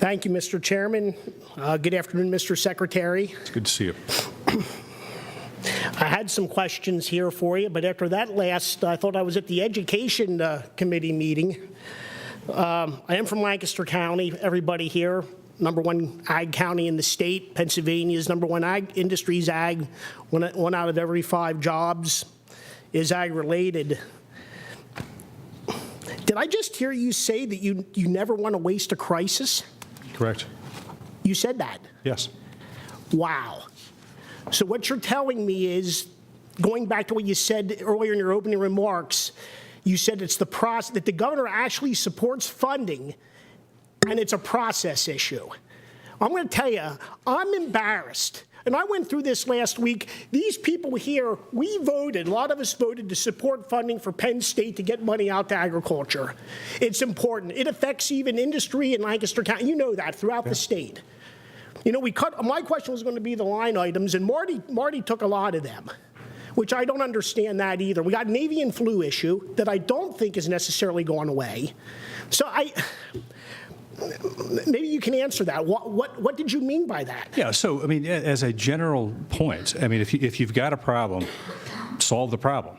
Thank you, Mr. Chairman. Good afternoon, Mr. Secretary. It's good to see you. I had some questions here for you, but after that last, I thought I was at the Education Committee meeting. I am from Lancaster County, everybody here. #1 ag county in the state. Pennsylvania's #1 ag industry's ag. One out of every 5 jobs is ag related. Did I just hear you say that you never want to waste a crisis? Correct. You said that? Yes. Wow. So what you're telling me is, going back to what you said earlier in your opening remarks, you said it's the process, that the governor actually supports funding, and it's a process issue. I'm going to tell you, I'm embarrassed. And I went through this last week. These people here, we voted, a lot of us voted to support funding for Penn State to get money out to agriculture. It's important. It affects even industry in Lancaster County. You know that throughout the state. You know, my question was going to be the line items, and Marty took a lot of them, which I don't understand that either. We got an avian flu issue that I don't think is necessarily going away. So maybe you can answer that. What did you mean by that? Yeah, so, I mean, as a general point, I mean, if you've got a problem, solve the problem.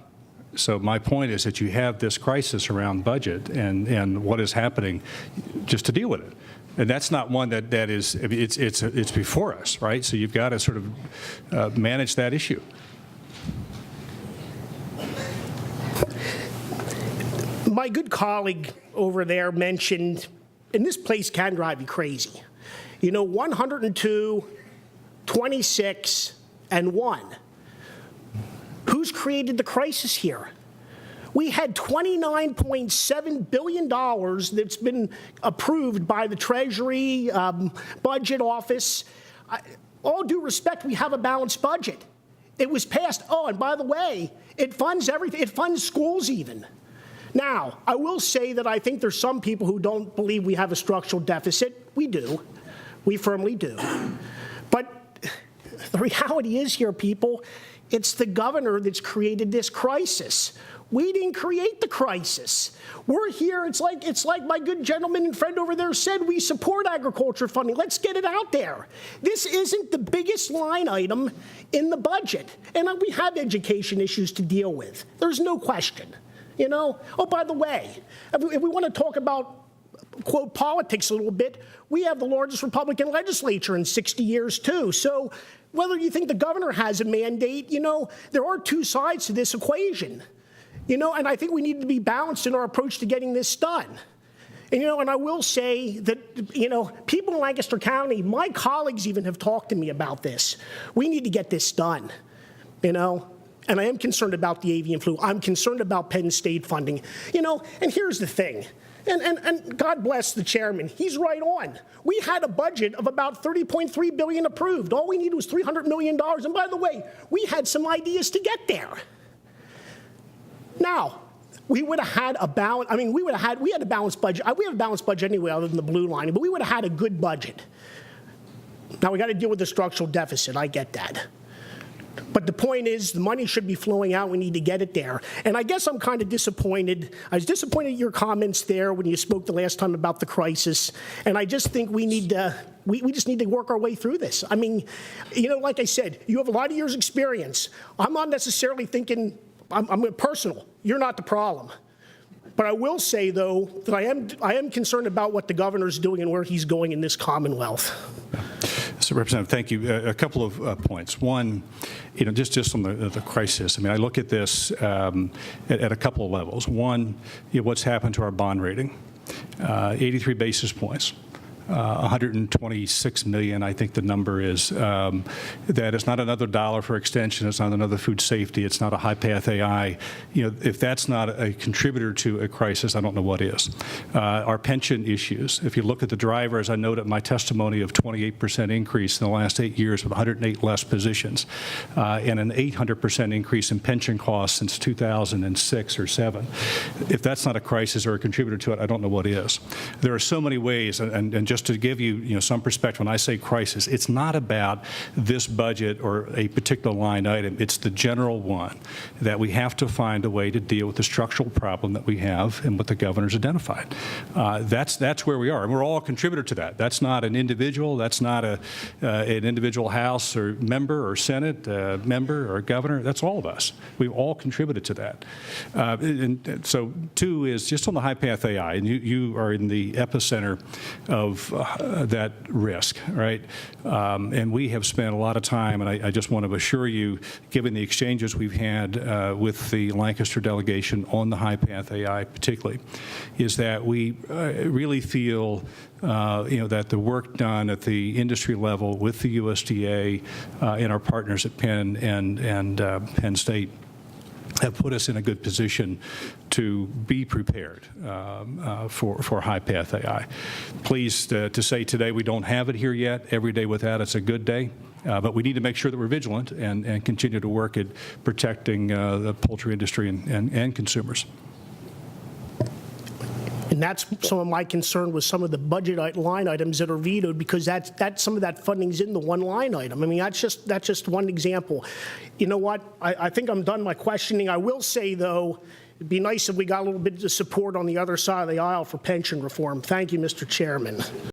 So my point is that you have this crisis around budget and what is happening, just to deal with it. And that's not one that is, I mean, it's before us, right? So you've got to sort of manage that issue. My good colleague over there mentioned, and this place can drive you crazy, you know, 102, 26, and 1. Who's created the crisis here? We had $29.7 billion that's been approved by the Treasury Budget Office. All due respect, we have a balanced budget. It was passed. Oh, and by the way, it funds everything. It funds schools even. Now, I will say that I think there's some people who don't believe we have a structural deficit. We do. We firmly do. But the reality is here, people, it's the governor that's created this crisis. We didn't create the crisis. We're here. It's like my good gentleman and friend over there said, we support agriculture funding. Let's get it out there. This isn't the biggest line item in the budget. And we have education issues to deal with. There's no question. You know? Oh, by the way, if we want to talk about, quote, politics a little bit, we have the largest Republican legislature in 60 years, too. So whether you think the governor has a mandate, you know, there are two sides to this equation. You know, and I think we need to be balanced in our approach to getting this done. And, you know, and I will say that, you know, people in Lancaster County, my colleagues even have talked to me about this. We need to get this done, you know. And I am concerned about the avian flu. I'm concerned about Penn State funding. You know, and here's the thing. And God bless the chairman. He's right on. We had a budget of about $30.3 billion approved. All we needed was $300 million. And by the way, we had some ideas to get there. Now, we would have had a balance. I mean, we had a balanced budget. We had a balanced budget anyway, other than the blue line. But we would have had a good budget. Now we got to deal with the structural deficit. I get that. But the point is, the money should be flowing out. We need to get it there. And I guess I'm kind of disappointed. I was disappointed at your comments there when you spoke the last time about the crisis. And I just think we need to, we just need to work our way through this. I mean, you know, like I said, you have a lot of years' experience. I'm not necessarily thinking, I'm personal. You're not the problem. But I will say, though, that I am concerned about what the governor's doing and where he's going in this Commonwealth. So, Representative, thank you. A couple of points. One, you know, just on the crisis. I mean, I look at this at a couple of levels. One, you know, what's happened to our bond rating? 83 basis points. 126 million, I think the number is. That it's not another dollar for extension. It's not another food safety. It's not a high path AI. You know, if that's not a contributor to a crisis, I don't know what is. Our pension issues. If you look at the drivers, I noted my testimony of 28% increase in the last 8 years with 108 less positions, and an 800% increase in pension costs since 2006 or 7. If that's not a crisis or a contributor to it, I don't know what is. There are so many ways, and just just to give you, some perspective, when I say crisis, it's not about this budget or a particular line item. It's the general one that we have to find a way to deal with the structural problem that we have and what the governor's identified. That's where we are, and we're all a contributor to that. That's not an individual. That's not an individual House or member or Senate member or governor. That's all of us. We've all contributed to that. And so, two is just on the high path AI, and you are in the epicenter of that risk, right? And we have spent a lot of time, and I just want to assure you, given the exchanges we've had with the Lancaster delegation on the high path AI particularly, is that we really feel that the work done at the industry level with the USDA and our partners at Penn and Penn State have put us in a good position to be prepared for high path AI. Pleased to say today we don't have it here yet. Every day without it's a good day. But we need to make sure that we're vigilant and continue to work at protecting the poultry industry and consumers. And that's some of my concern with some of the budget line items that are vetoed, because that's some of that funding's in the one line item. I mean, that's just one example. You know what? I think I'm done my questioning. I will say, though, it'd be nice if we got a little bit of support on the other side of the aisle for pension reform. Thank you, Mr. Chairman.